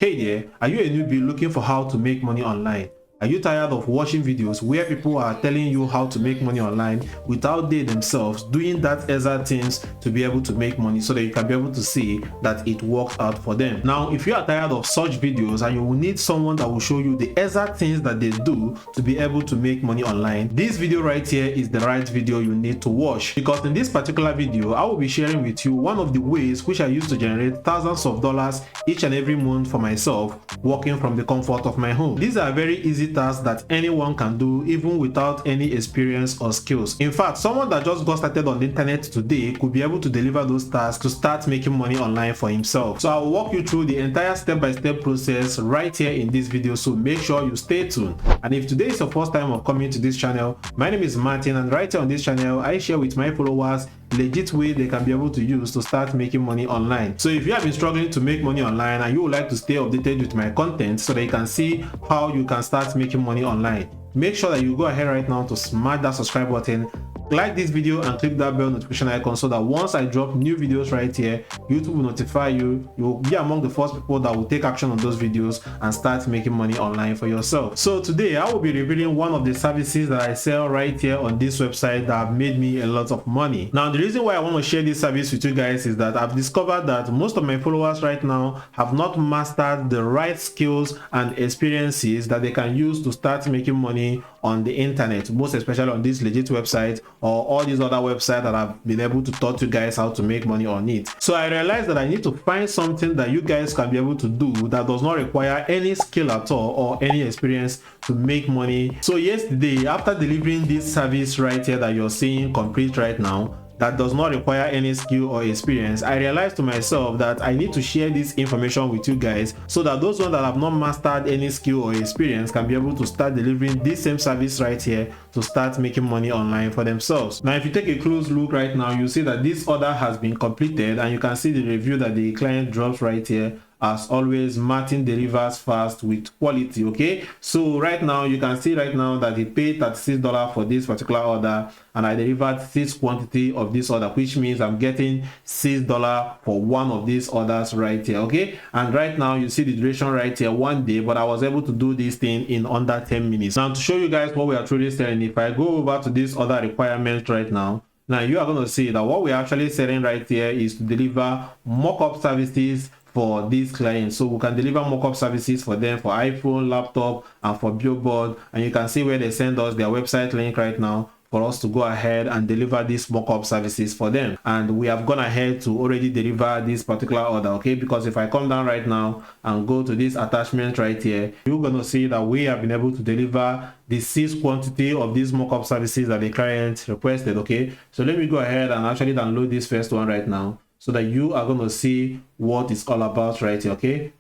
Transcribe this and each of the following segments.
Hey there, are you a newbie looking for how to make money online? Are you tired of watching videos where people are telling you how to make money online without they themselves doing that exact things to be able to make money so that you can be able to see that it works out for them? Now, if you are tired of such videos and you will need someone that will show you the exact things that they do to be able to make money online, this video right here is the right video you need to watch, because in this particular video, I will be sharing with you one of the ways which I use to generate thousands of dollars each and every month for myself working from the comfort of my home. These are very easy tasks that anyone can do even without any experience or skills. In fact, someone that just got started on the internet today could be able to deliver those tasks to start making money online for himself. So I'll walk you through the entire step-by-step process right here in this video, so make sure you stay tuned. And if today is your first time of coming to this channel, my name is Martin, and right here on this channel I share with my followers legit way they can be able to use to start making money online. So if you have been struggling to make money online and you would like to stay updated with my content so that you can see how you can start making money online, make sure that you go ahead right now to smash that subscribe button, like this video, and click that bell notification icon so that once I drop new videos right here, YouTube will notify you. You will be among the first people that will take action on those videos and start making money online for yourself. So today I will be revealing one of the services that I sell right here on this website that have made me a lot of money. Now, the reason why I want to share this service with you guys is that I've discovered that most of my followers right now have not mastered the right skills and experiences that they can use to start making money on the internet, most especially on this Legiit website or all these other websites that I've been able to taught you guys how to make money on it. So I realized that I need to find something that you guys can be able to do that does not require any skill at all or any experience to make money. So yesterday, after delivering this service right here that you're seeing complete right now, that does not require any skill or experience, I realized to myself that I need to share this information with you guys so that those ones that have not mastered any skill or experience can be able to start delivering this same service right here to start making money online for themselves. Now, if you take a close look right now, you see that this order has been completed, and you can see the review that the client drops right here. As always, Martin delivers fast with quality. Okay, so right now you can see right now that he paid $36 for this particular order, and I delivered 6 quantity of this order, which means I'm getting $6 for one of these orders right here. Okay, and right now you see the duration right here, 1 day, but I was able to do this thing in under 10 minutes. Now, to show you guys what we are truly selling, if I go over to this other requirement right now, you are going to see that what we're actually selling right here is to deliver mock-up services for these clients. So we can deliver mockup services for them for iPhone, laptop, and for billboard. And you can see where they send us their website link right now for us to go ahead and deliver these mockup services for them. And we have gone ahead to already deliver this particular order. Okay, because if I come down right now and go to this attachment right here, you're going to see that we have been able to deliver the 6 quantity of these mockup services that the client requested. Okay, so let me go ahead and actually download this first one right now, so that you are going to see what it's all about right here. Okay,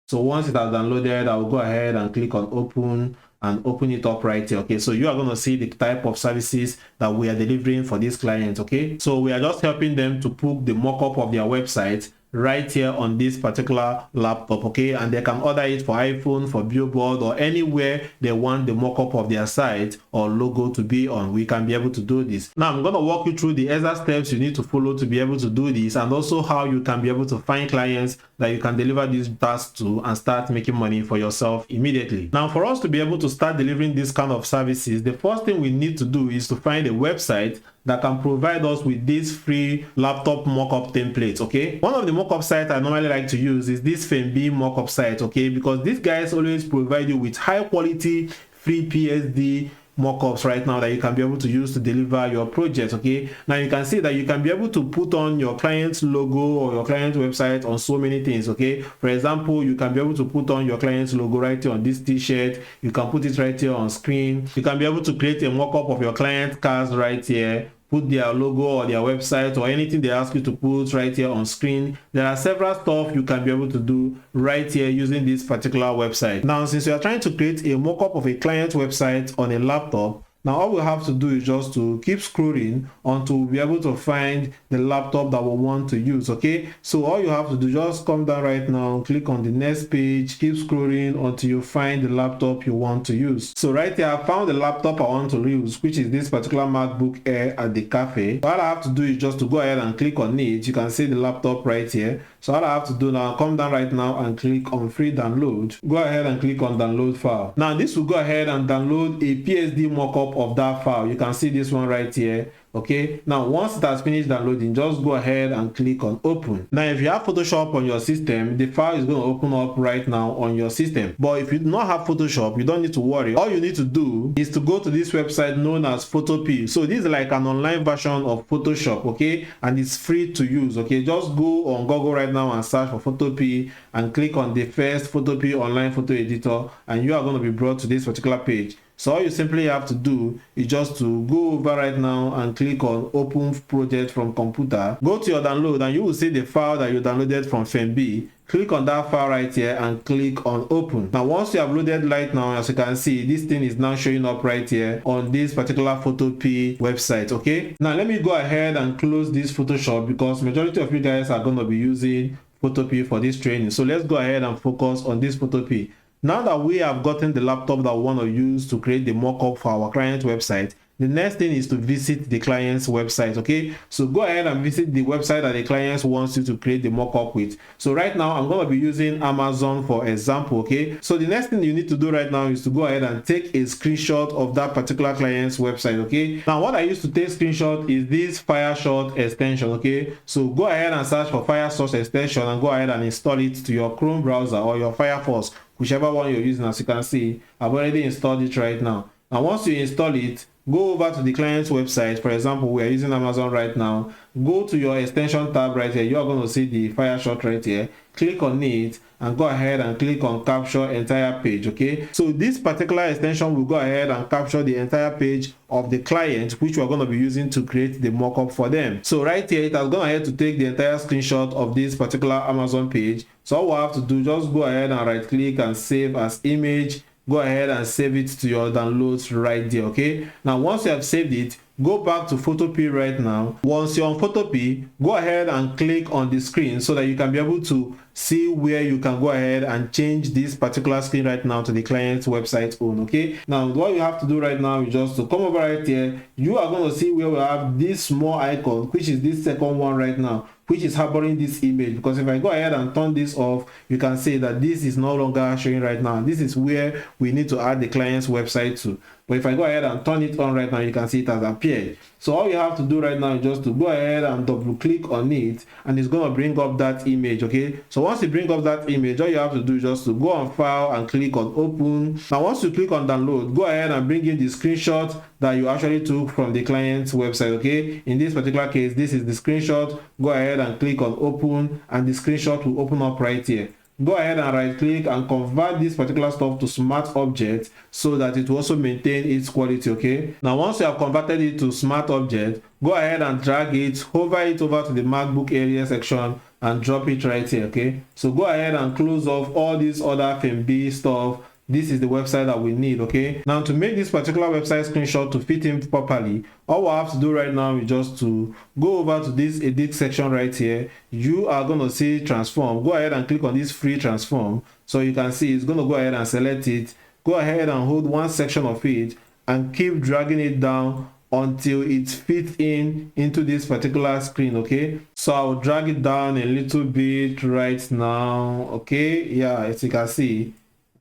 so once it has downloaded, I will go ahead and click on open and open it up right here. Okay, so you are going to see the type of services that we are delivering for these clients. Okay, so we are just helping them to put the mock-up of their website right here on this particular laptop. Okay, and they can order it for iPhone, for billboard, or anywhere they want the mock-up of their site or logo to be on. We can be able to do this. Now I'm going to walk you through the exact steps you need to follow to be able to do this, and also how you can be able to find clients that you can deliver these tasks to and start making money for yourself immediately. Now, for us to be able to start delivering this kind of services, the first thing we need to do is to find a website that can provide us with these free laptop mockup templates. Okay, one of the mockup sites I normally like to use is this FMB mockup site. Okay, because these guys always provide you with high quality free PSD mockups right now that you can be able to use to deliver your project. Okay, now you can see that you can be able to put on your client's logo or your client's website on so many things. Okay, for example, you can be able to put on your client's logo right here on this t-shirt. You can put it right here on screen. You can be able to create a mockup of your client cars right here, put their logo or their website or anything they ask you to put right here on screen. There are several stuff you can be able to do right here using this particular website. Now, since you are trying to create a mockup of a client website on a laptop, Now all we have to do is just to keep scrolling until we'll be able to find the laptop that we want to use. Okay, so all you have to do, just come down right now, click on the next page, keep scrolling until you find the laptop you want to use. So right here I found the laptop I want to use, which is this particular MacBook Air at the cafe. So all I have to do is just to go ahead and click on it. You can see the laptop right here. So all I have to do now, come down right now and click on free download. Go ahead and click on download file. Now this will go ahead and download a PSD mockup of that file. You can see this one right here. Okay, now once it has finished downloading, just go ahead and click on open. Now if you have Photoshop on your system, the file is going to open up right now on your system. But if you do not have Photoshop, you don't need to worry. All you need to do is to go to this website known as Photopea. So this is like an online version of Photoshop, okay, and it's free to use. Okay, just go on Google right now and search for Photopea and click on the first Photopea online photo editor, and you are going to be brought to this particular page. So all you simply have to do is just to go over right now and click on open project from computer. Go to your download and you will see the file that you downloaded from FemB. Click on that file right here and click on open. Now once you have loaded right now, as you can see, this thing is now showing up right here on this particular Photopea website. Okay, now let me go ahead and close this Photoshop because majority of you guys are going to be using Photopea for this training. So let's go ahead and focus on this Photopea. Now that we have gotten the laptop that we want to use to create the mockup for our client website, the next thing is to visit the client's website. Okay, so go ahead and visit the website that the client wants you to create the mockup with. So right now I'm going to be using Amazon for example. Okay, so the next thing you need to do right now is to go ahead and take a screenshot of that particular client's website. Okay, now what I used to take screenshot is this Fireshot extension. Okay, so go ahead and search for Fireshot extension and go ahead and install it to your Chrome browser or your Firefox, whichever one you're using. As you can see, I've already installed it right now. Now once you install it, go over to the client's website. For example, we are using Amazon right now. Go to your extension tab right here. You are going to see the Fireshot right here. Click on it and go ahead and click on capture entire page. Okay, so this particular extension will go ahead and capture the entire page of the client, which we are going to be using to create the mockup for them. So right here, it has gone ahead to take the entire screenshot of this particular Amazon page. So all we have to do, just go ahead and right click and save as image. Go ahead and save it to your downloads right there. Okay, now once you have saved it, go back to Photopea right now. Once you're on Photopea, go ahead and click on the screen so that you can be able to see where you can go ahead and change this particular screen right now to the client's website own. Okay, now what you have to do right now is just to come over right here. You are going to see where we have this small icon, which is this second one right now, which is harboring this image. Because if I go ahead and turn this off, you can see that this is no longer showing right now. This is where we need to add the client's website to. But if I go ahead and turn it on right now, you can see it has appeared. So all you have to do right now is just to go ahead and double click on it, and it's going to bring up that image. Okay, so once you bring up that image, all you have to do is just to go on file and click on open. Now once you click on download, go ahead and bring in the screenshot that you actually took from the client's website. Okay, in this particular case, this is the screenshot. Go ahead and click on open, and the screenshot will open up right here. Go ahead and right click and convert this particular stuff to smart object so that it will also maintain its quality. Okay, now once you have converted it to smart object, go ahead and drag it, hover it over to the MacBook area section and drop it right here. Okay, so go ahead and close off all this other FemB stuff. This is the website that we need. Okay, now to make this particular website screenshot to fit in properly, all we have to do right now is just to go over to this edit section right here. You are going to see transform. Go ahead and click on this free transform. So you can see it's going to go ahead and select it. Go ahead and hold one section of it and keep dragging it down until it fits into this particular screen. Okay, so I'll drag it down a little bit right now. Okay, yeah, as you can see,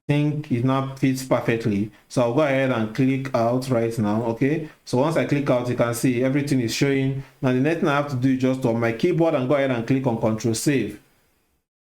think it now fits perfectly. So I'll go ahead and click out right now. Okay, so once I click out, you can see everything is showing. Now the next thing I have to do is just on my keyboard and go ahead and click on Control Save.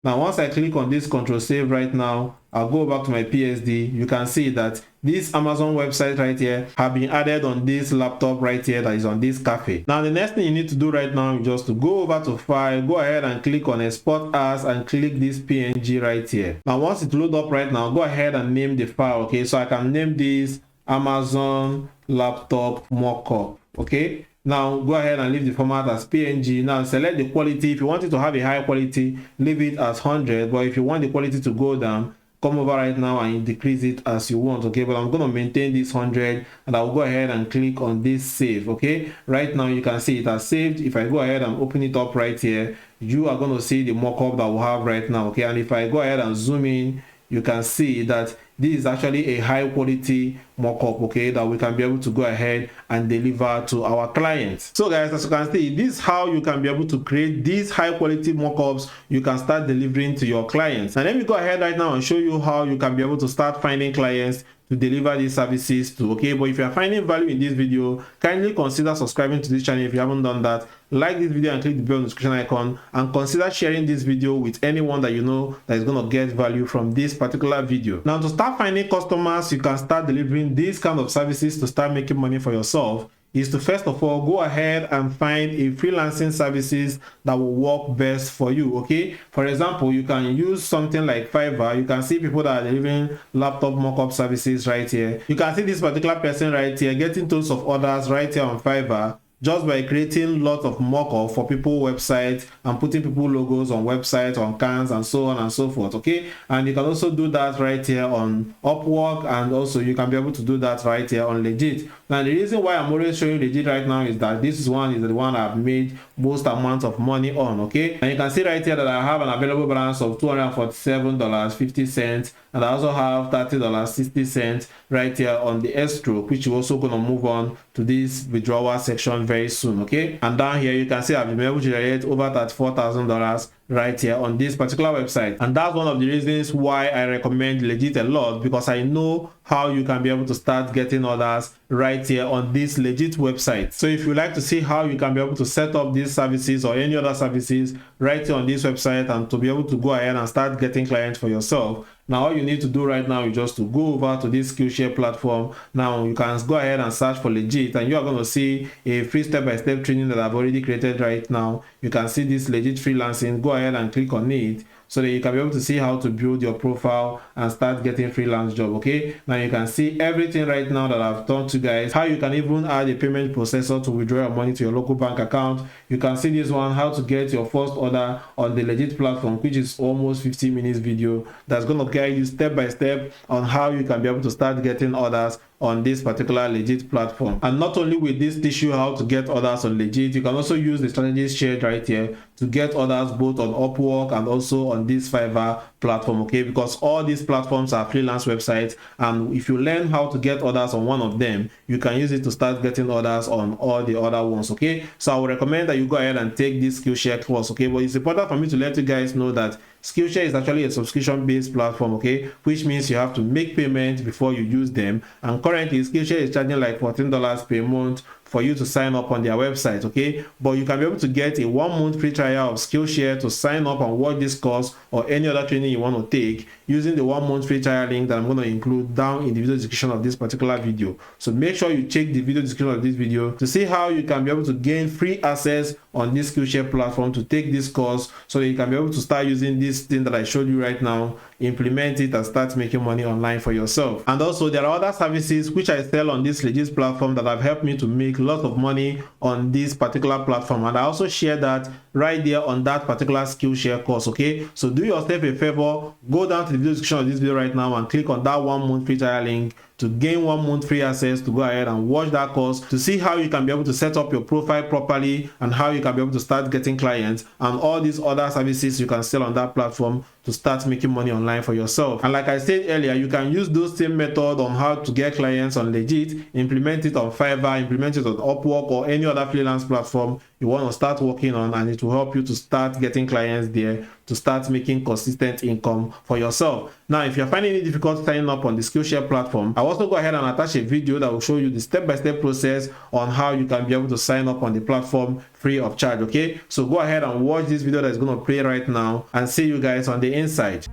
Now once I click on this Control Save right now, I'll go back to my PSD. You can see that this Amazon website right here have been added on this laptop right here that is on this cafe. Now the next thing you need to do right now is just to go over to File, go ahead and click on Export As and click this PNG right here. Now once it load up right now, go ahead and name the file. Okay, so I can name this Amazon laptop mockup. Okay, now go ahead and leave the format as PNG. Now select the quality. If you want it to have a high quality, leave it as 100, but if you want the quality to go down, come over right now and decrease it as you want, okay? But I'm going to maintain this 100, and I'll go ahead and click on this save, okay? Right now you can see it has saved. If I go ahead and open it up right here, you are going to see the mockup that we have right now, okay? And if I go ahead and zoom in, you can see that this is actually a high quality mockup, okay, that we can be able to go ahead and deliver to our clients. So guys, as you can see, this is how you can be able to create these high quality mockups you can start delivering to your clients. And let me go ahead right now and show you how you can be able to start finding clients to deliver these services to, okay? But if you are finding value in this video, kindly consider subscribing to this channel if you haven't done that. Like this video and click the bell notification icon, and consider sharing this video with anyone that you know that is going to get value from this particular video. Now, to start finding customers, you can start delivering these kind of services to start making money for yourself, is to first of all go ahead and find a freelancing services that will work best for you, okay? For example, you can use something like Fiverr. You can see people that are delivering laptop mockup services right here. You can see this particular person right here getting tons of orders right here on Fiverr, just by creating lots of mockup for people websites and putting people logos on websites, on cans, and so on and so forth, okay? And you can also do that right here on Upwork, and also you can be able to do that right here on Legiit. Now, the reason why I'm always showing Legiit right now is that this is the one I've made most amount of money on, okay? And you can see right here that I have an available balance of $247.50, and I also have $30.60 right here on the escrow, which is also going to move on to this withdrawal section very soon, okay? And down here you can see I've been able to generate over $34,000 right here on this particular website. And that's one of the reasons why I recommend Legiit a lot, because I know how you can be able to start getting orders right here on this Legiit website. So if you like to see how you can be able to set up these services or any other services right here on this website, and to be able to go ahead and start getting clients for yourself, now all you need to do right now is just to go over to this Skillshare platform. Now you can go ahead and search for Legiit, and you are going to see a free step-by-step training that I've already created right now. You can see this Legiit freelancing. Go ahead and click on it, so that you can be able to see how to build your profile and start getting freelance job, okay? Now you can see everything right now that I've taught you guys, how you can even add a payment processor to withdraw your money to your local bank account. You can see this one, how to get your first order on the Legiit platform, which is almost 15 minutes video that's going to guide you step by step on how you can be able to start getting orders on this particular Legiit platform. And not only will this teach you how to get orders on Legiit, you can also use the strategies shared right here to get orders both on Upwork and also on this Fiverr platform, okay? Because all these platforms are freelance websites, and if you learn how to get orders on one of them, you can use it to start getting orders on all the other ones, okay? So I would recommend that you go ahead and take this Skillshare course, okay? But it's important for me to let you guys know that Skillshare is actually a subscription-based platform, okay, which means you have to make payment before you use them. And currently, Skillshare is charging like $14 per month for you to sign up on their website, okay? But you can be able to get a 1-month free trial of Skillshare to sign up and watch this course or any other training you want to take using the 1-month free trial link that I'm going to include down in the video description of this particular video. So make sure you check the video description of this video to see how you can be able to gain free access on this Skillshare platform to take this course, so that you can be able to start using this thing that I showed you right now, implement it, and start making money online for yourself. And also, there are other services which I sell on this Legiit platform that have helped me to make lots of money on this particular platform, and I also share that right there on that particular Skillshare course, okay? So do yourself a favor, go down to the video description of this video right now and click on that 1-month free trial link to gain 1 month free access to go ahead and watch that course to see how you can be able to set up your profile properly and how you can be able to start getting clients and all these other services you can sell on that platform to start making money online for yourself. And like I said earlier, you can use those same method on how to get clients on Legiit, implement it on Fiverr, implement it on Upwork or any other freelance platform you want to start working on, and it will help you to start getting clients there to start making consistent income for yourself. Now, if you're finding it difficult signing up on the Skillshare platform, I'll also go ahead and attach a video that will show you the step-by-step process on how you can be able to sign up on the platform free of charge, okay? So go ahead and watch this video that is going to play right now, and see you guys on the inside.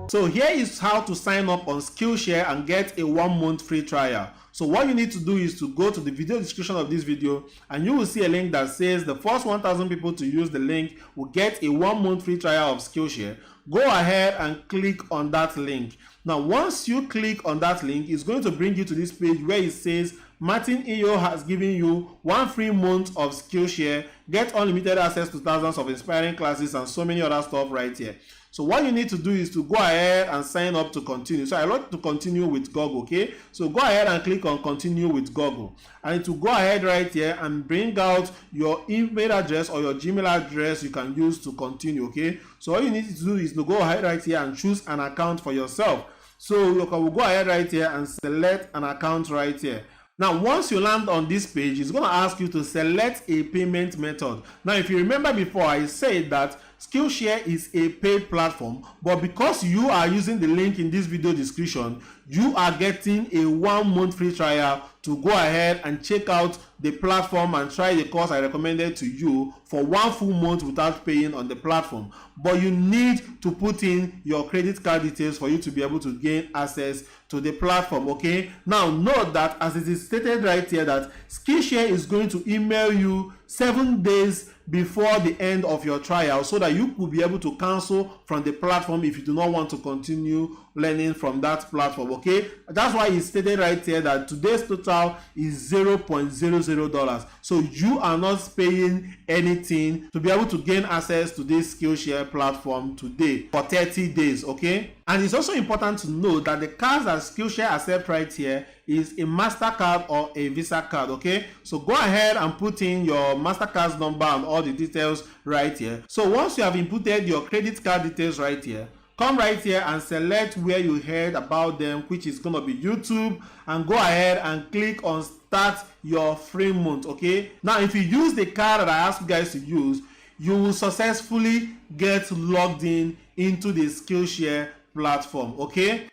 So here is how to sign up on Skillshare and get a 1 month free trial. So what you need to do is to go to the video description of this video, and you will see a link that says the first 1,000 people to use the link will get a 1 month free trial of Skillshare. Go ahead and click on that link. Now, once you click on that link, it's going to bring you to this page where it says Martin EO has given you 1 free month of Skillshare, get unlimited access to thousands of inspiring classes and so many other stuff right here. So what you need to do is to go ahead and sign up to continue. So I like to continue with Google, okay? So go ahead and click on continue with Google. And it will go ahead right here and bring out your email address or your Gmail address you can use to continue, okay? So all you need to do is to go ahead right here and choose an account for yourself. So you can go ahead right here and select an account right here. Now, once you land on this page, it's going to ask you to select a payment method. Now, if you remember before, I said that Skillshare is a paid platform, but because you are using the link in this video description, you are getting a 1 month free trial to go ahead and check out the platform and try the course I recommended to you for 1 full month without paying on the platform. But you need to put in your credit card details for you to be able to gain access to the platform, okay? Now, note that as it is stated right here that Skillshare is going to email you 7 days before the end of your trial so that you could be able to cancel from the platform if you do not want to continue learning from that platform, okay? That's why it's stated right here that today's total is $0.00. So you are not paying anything to be able to gain access to this Skillshare platform today for 30 days, okay? And it's also important to note that the cards that Skillshare accept right here is a MasterCard or a Visa card, okay? So go ahead and put in your MasterCard's number and all the details right here. So once you have inputted your credit card details right here, come right here and select where you heard about them, which is going to be YouTube, and go ahead and click on start your free month, okay? Now, if you use the card that I asked you guys to use, you will successfully get logged in into the Skillshare platform, okay?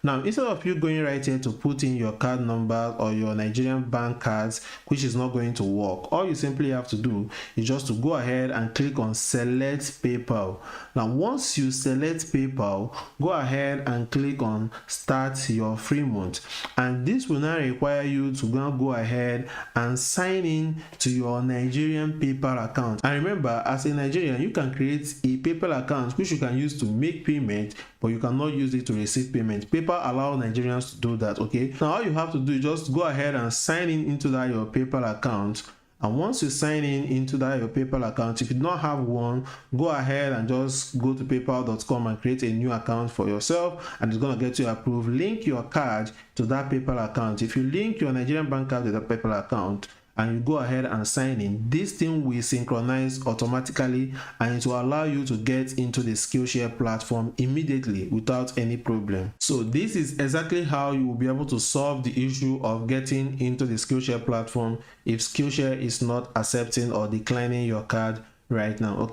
Now, instead of you going right here to put in your card number or your Nigerian bank cards, which is not going to work, all you simply have to do is just to go ahead and click on select PayPal. Now, once you select PayPal, go ahead and click on start your free month. And this will now require you to go ahead and sign in to your Nigerian PayPal account. And remember, as a Nigerian, you can create a PayPal account which you can use to make payment, but you cannot use it to receive payment. PayPal allows Nigerians to do that, okay? Now, all you have to do is just go ahead and sign in into that your PayPal account. And once you sign in into that your PayPal account, if you do not have one, go ahead and just go to paypal.com and create a new account for yourself, and it's going to get you approved. Link your card to that PayPal account. If you link your Nigerian bank card to the PayPal account and you go ahead and sign in, this thing will synchronize automatically and it will allow you to get into the Skillshare platform immediately without any problem. So this is exactly how you will be able to solve the issue of getting into the Skillshare platform if Skillshare is not accepting or declining your card right now, okay?